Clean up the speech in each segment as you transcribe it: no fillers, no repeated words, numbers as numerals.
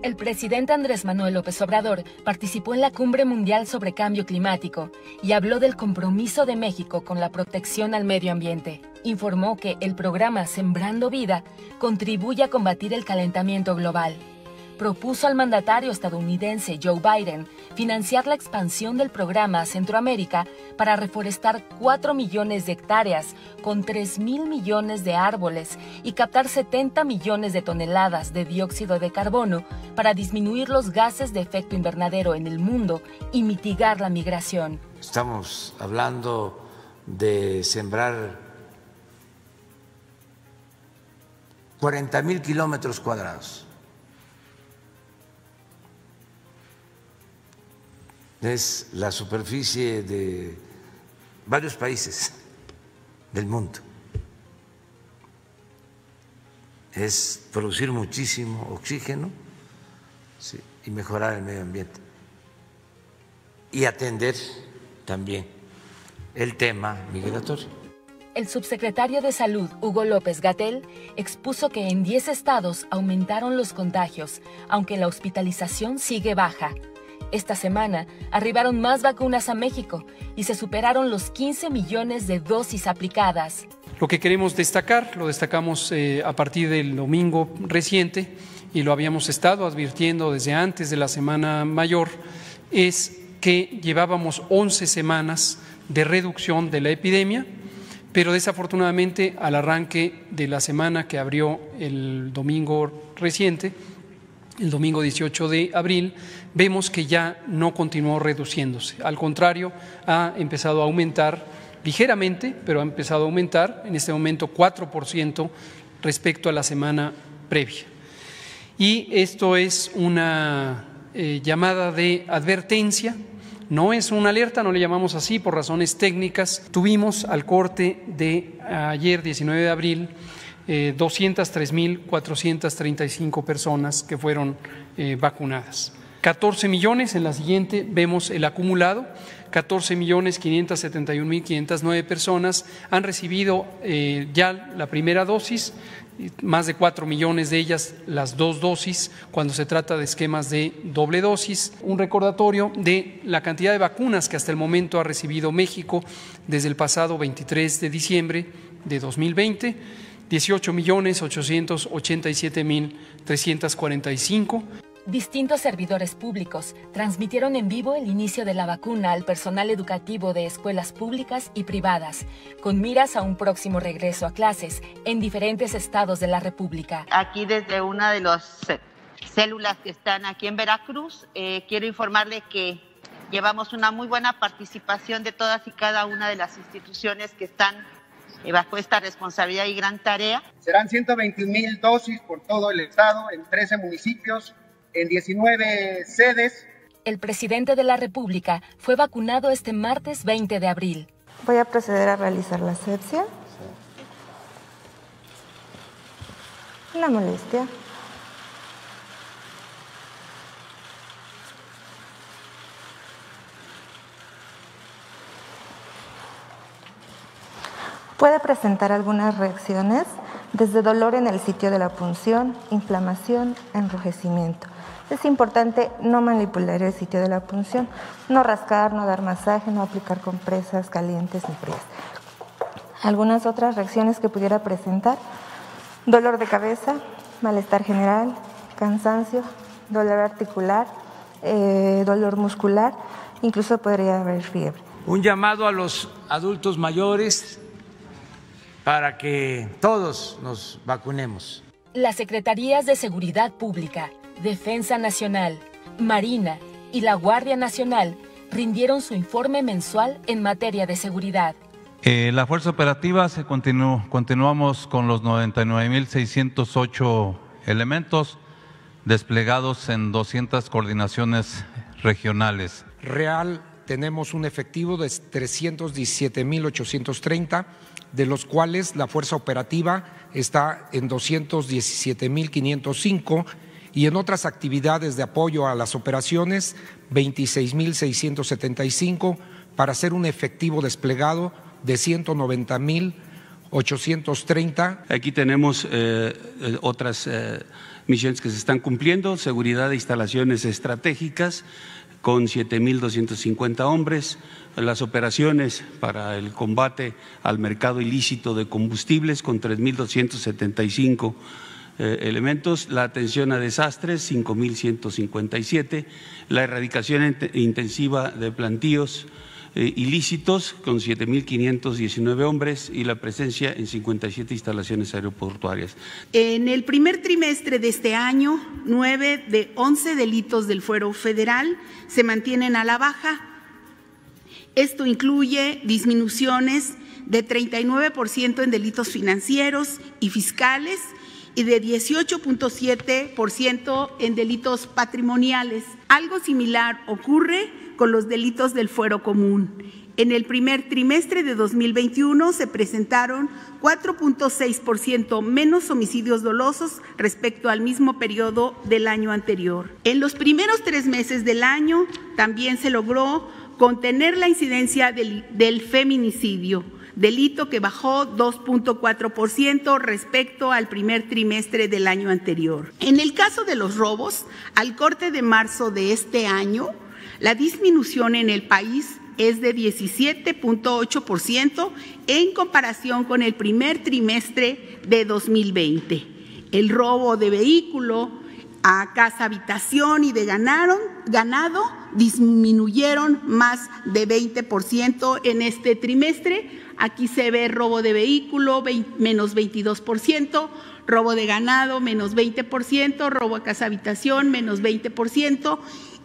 El presidente Andrés Manuel López Obrador participó en la Cumbre Mundial sobre Cambio Climático y habló del compromiso de México con la protección al medio ambiente. Informó que el programa Sembrando Vida contribuye a combatir el calentamiento global. Propuso al mandatario estadounidense Joe Biden financiar la expansión del programa a Centroamérica para reforestar 4 millones de hectáreas con 3,000 millones de árboles y captar 70 millones de toneladas de dióxido de carbono para disminuir los gases de efecto invernadero en el mundo y mitigar la migración. Estamos hablando de sembrar 40,000 kilómetros cuadrados. Es la superficie de varios países del mundo. Es producir muchísimo oxígeno, sí, y mejorar el medio ambiente. Y atender también el tema migratorio. El subsecretario de Salud, Hugo López-Gatell, expuso que en 10 estados aumentaron los contagios, aunque la hospitalización sigue baja. Esta semana arribaron más vacunas a México y se superaron los 15 millones de dosis aplicadas. Lo que queremos destacar, lo destacamos a partir del domingo reciente y lo habíamos estado advirtiendo desde antes de la Semana Mayor, es que llevábamos 11 semanas de reducción de la epidemia, pero desafortunadamente al arranque de la semana que abrió el domingo reciente, el domingo 18 de abril, vemos que ya no continuó reduciéndose. Al contrario, ha empezado a aumentar ligeramente, pero ha empezado a aumentar en este momento 4% respecto a la semana previa. Y esto es una llamada de advertencia, no es una alerta, no le llamamos así por razones técnicas. Tuvimos al corte de ayer, 19 de abril, 203,435 personas que fueron vacunadas. 14 millones, en la siguiente vemos el acumulado, 14,571,509 personas han recibido ya la primera dosis, más de 4 millones de ellas las 2 dosis cuando se trata de esquemas de doble dosis. Un recordatorio de la cantidad de vacunas que hasta el momento ha recibido México desde el pasado 23 de diciembre de 2020, 18,887,345. Distintos servidores públicos transmitieron en vivo el inicio de la vacuna al personal educativo de escuelas públicas y privadas, con miras a un próximo regreso a clases en diferentes estados de la República. Aquí desde una de las células que están aquí en Veracruz, quiero informarle que llevamos una muy buena participación de todas y cada una de las instituciones que están bajo esta responsabilidad y gran tarea. Serán 121,000 dosis por todo el estado, en 13 municipios, en 19 sedes. El presidente de la República fue vacunado este martes 20 de abril. Voy a proceder a realizar la asepsia. La molestia. Puede presentar algunas reacciones, desde dolor en el sitio de la punción, inflamación, enrojecimiento. Es importante no manipular el sitio de la punción, no rascar, no dar masaje, no aplicar compresas calientes ni frías. Algunas otras reacciones que pudiera presentar: dolor de cabeza, malestar general, cansancio, dolor articular, dolor muscular, incluso podría haber fiebre. Un llamado a los adultos mayores para que todos nos vacunemos. Las Secretarías de Seguridad Pública, Defensa Nacional, Marina y la Guardia Nacional rindieron su informe mensual en materia de seguridad. La fuerza operativa continuamos con los 99,608 elementos desplegados en 200 coordinaciones regionales. Real tenemos un efectivo de 317,830, de los cuales la fuerza operativa está en 217,505 y en otras actividades de apoyo a las operaciones 26,675 para hacer un efectivo desplegado de 830. Aquí tenemos otras misiones que se están cumpliendo: seguridad de instalaciones estratégicas con 7.250 hombres, las operaciones para el combate al mercado ilícito de combustibles con 3.275 elementos, la atención a desastres 5.157, la erradicación intensiva de plantíos ilícitos con 7.519 hombres y la presencia en 57 instalaciones aeroportuarias. En el primer trimestre de este año, 9 de 11 delitos del fuero federal se mantienen a la baja. Esto incluye disminuciones de 39% en delitos financieros y fiscales y de 18.7% en delitos patrimoniales. Algo similar ocurre con los delitos del fuero común. En el primer trimestre de 2021 se presentaron 4.6% menos homicidios dolosos respecto al mismo periodo del año anterior. En los primeros 3 meses del año también se logró contener la incidencia del feminicidio, delito que bajó 2.4% respecto al primer trimestre del año anterior. En el caso de los robos, al corte de marzo de este año, la disminución en el país es de 17.8% en comparación con el primer trimestre de 2020. El robo de vehículo a casa, habitación y de ganado disminuyeron más de 20% en este trimestre. Aquí se ve robo de vehículo menos 22%, robo de ganado menos 20%, robo a casa, habitación menos 20%,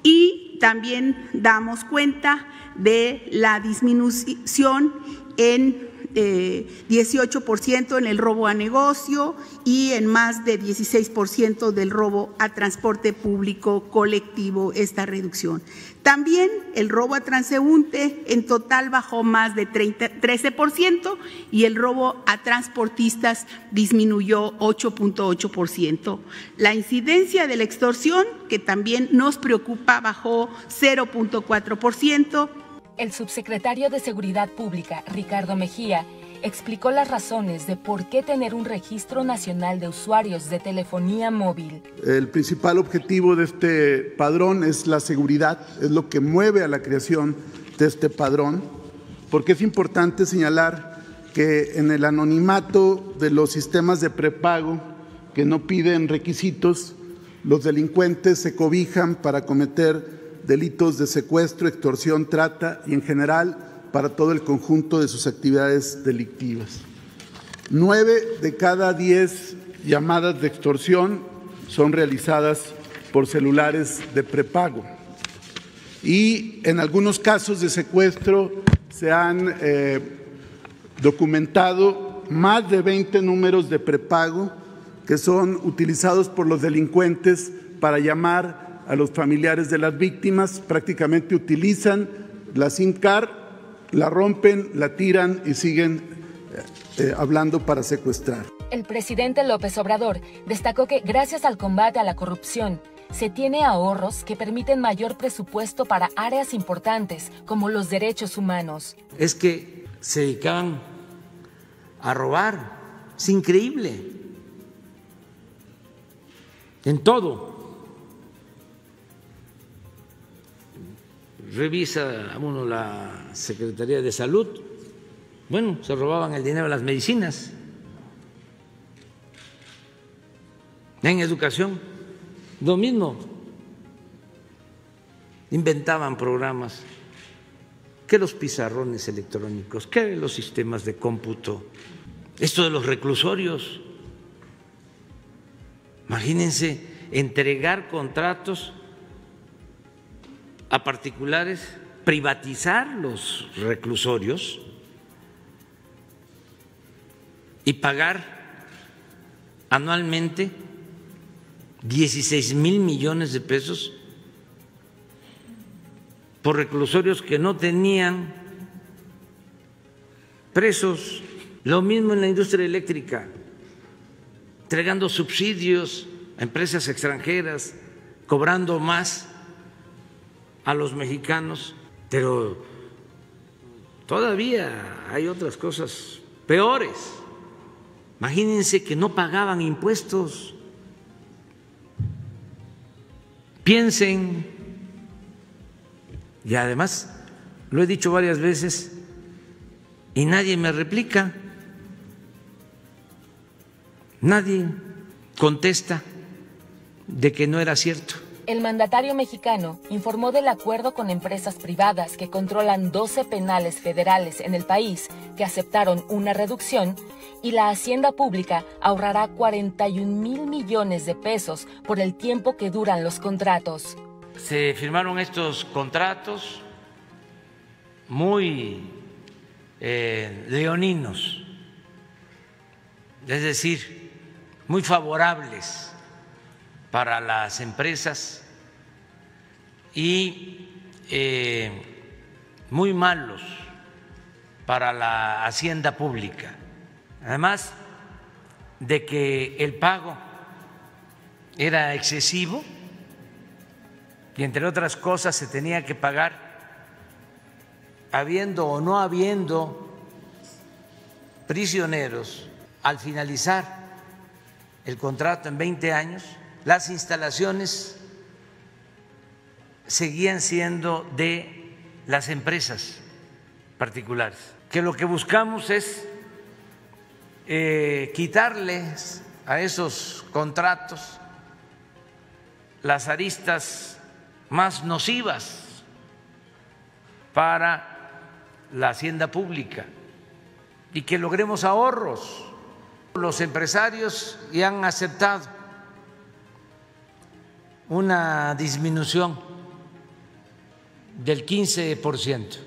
y también damos cuenta de la disminución en 18% en el robo a negocio y en más de 16% del robo a transporte público colectivo, esta reducción. También el robo a transeúnte en total bajó más de 13% y el robo a transportistas disminuyó 8.8%. La incidencia de la extorsión, que también nos preocupa, bajó 0.4%. El subsecretario de Seguridad Pública, Ricardo Mejía, explicó las razones de por qué tener un registro nacional de usuarios de telefonía móvil. El principal objetivo de este padrón es la seguridad, es lo que mueve a la creación de este padrón, porque es importante señalar que en el anonimato de los sistemas de prepago que no piden requisitos, los delincuentes se cobijan para cometer delitos de secuestro, extorsión, trata y en general para todo el conjunto de sus actividades delictivas. 9 de cada 10 llamadas de extorsión son realizadas por celulares de prepago y en algunos casos de secuestro se han documentado más de 20 números de prepago que son utilizados por los delincuentes para llamar a los familiares de las víctimas. Prácticamente utilizan la SIM card, la rompen, la tiran y siguen hablando para secuestrar. El presidente López Obrador destacó que gracias al combate a la corrupción se tiene ahorros que permiten mayor presupuesto para áreas importantes como los derechos humanos. Es que se dedicaban a robar, es increíble, en todo. Revisa uno la Secretaría de Salud, bueno, se robaban el dinero de las medicinas. En educación, lo mismo, inventaban programas, que los pizarrones electrónicos, que los sistemas de cómputo, esto de los reclusorios. Imagínense entregar contratos a particulares, privatizar los reclusorios y pagar anualmente 16,000 millones de pesos por reclusorios que no tenían presos. Lo mismo en la industria eléctrica, entregando subsidios a empresas extranjeras, cobrando más a los mexicanos, pero todavía hay otras cosas peores. Imagínense que no pagaban impuestos. Piensen, y además lo he dicho varias veces y nadie me replica, nadie contesta de que no era cierto. El mandatario mexicano informó del acuerdo con empresas privadas que controlan 12 penales federales en el país que aceptaron una reducción y la Hacienda Pública ahorrará 41,000 millones de pesos por el tiempo que duran los contratos. Se firmaron estos contratos muy leoninos, es decir, muy favorables para las empresas y muy malos para la hacienda pública. Además de que el pago era excesivo y entre otras cosas se tenía que pagar habiendo o no habiendo prisioneros al finalizar el contrato en 20 años, las instalaciones seguían siendo de las empresas particulares, que lo que buscamos es quitarles a esos contratos las aristas más nocivas para la hacienda pública y que logremos ahorros. Los empresarios ya han aceptado una disminución del 15%.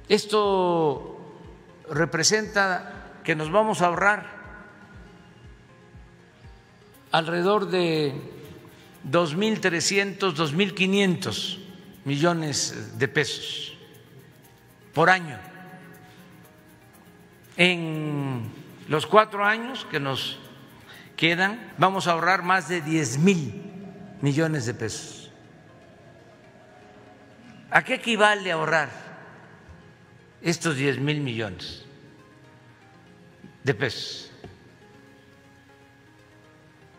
Esto representa que nos vamos a ahorrar alrededor de 2.300, 2.500 millones de pesos por año. En los 4 años que nos quedan, vamos a ahorrar más de 10,000 millones de pesos. ¿A qué equivale ahorrar estos 10,000 millones de pesos?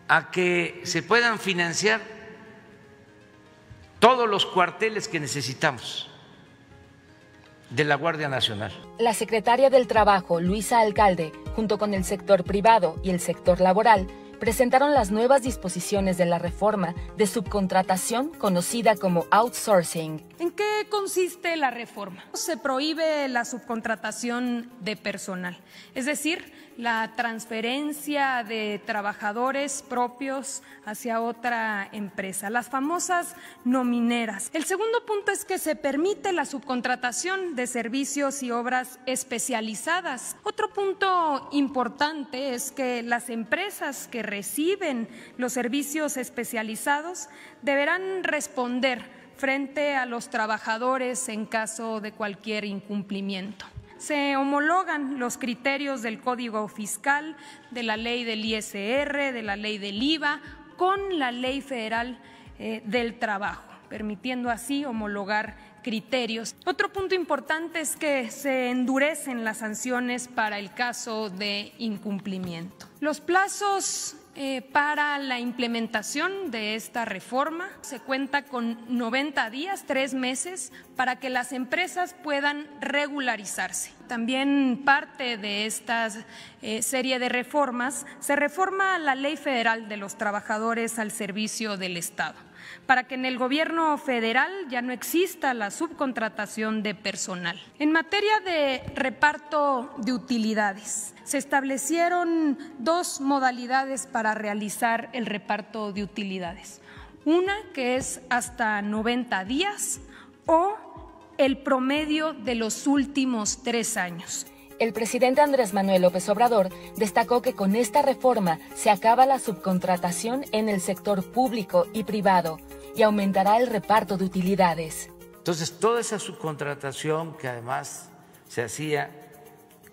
A que se puedan financiar todos los cuarteles que necesitamos de la Guardia Nacional. La secretaria del Trabajo, Luisa Alcalde, junto con el sector privado y el sector laboral, presentaron las nuevas disposiciones de la reforma de subcontratación conocida como outsourcing. ¿En qué consiste la reforma? Se prohíbe la subcontratación de personal, es decir, la transferencia de trabajadores propios hacia otra empresa, las famosas nomineras. El segundo punto es que se permite la subcontratación de servicios y obras especializadas. Otro punto importante es que las empresas que reciben los servicios especializados deberán responder frente a los trabajadores en caso de cualquier incumplimiento. Se homologan los criterios del Código Fiscal, de la ley del ISR, de la ley del IVA, con la Ley Federal del Trabajo, permitiendo así homologar criterios. Otro punto importante es que se endurecen las sanciones para el caso de incumplimiento. Los plazos para la implementación de esta reforma se cuenta con 90 días, 3 meses, para que las empresas puedan regularizarse. También parte de esta serie de reformas, se reforma la Ley Federal de los Trabajadores al Servicio del Estado, para que en el gobierno federal ya no exista la subcontratación de personal. En materia de reparto de utilidades, se establecieron 2 modalidades para realizar el reparto de utilidades. Una que es hasta 90 días o el promedio de los últimos 3 años. El presidente Andrés Manuel López Obrador destacó que con esta reforma se acaba la subcontratación en el sector público y privado y aumentará el reparto de utilidades. Entonces, toda esa subcontratación que además se hacía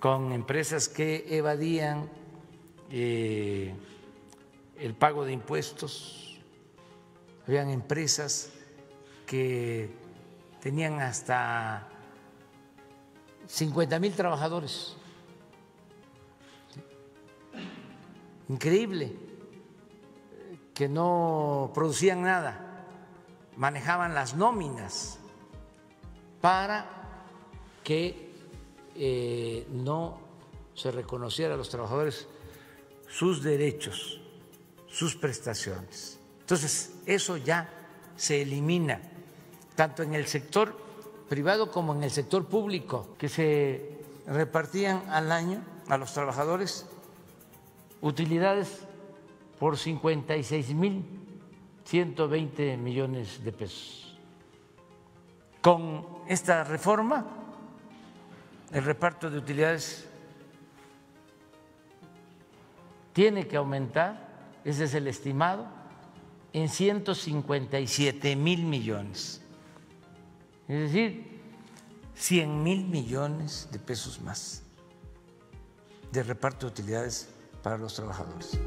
con empresas que evadían el pago de impuestos, habían empresas que tenían hasta 50,000 trabajadores increíble, que no producían nada, manejaban las nóminas para que no se reconociera a los trabajadores sus derechos, sus prestaciones. Entonces, eso ya se elimina, tanto en el sector privado como en el sector público, que se repartían al año a los trabajadores utilidades por 56,120 millones de pesos. Con esta reforma, el reparto de utilidades tiene que aumentar, ese es el estimado, en 157,000 millones. Es decir, 100,000 millones de pesos más de reparto de utilidades para los trabajadores.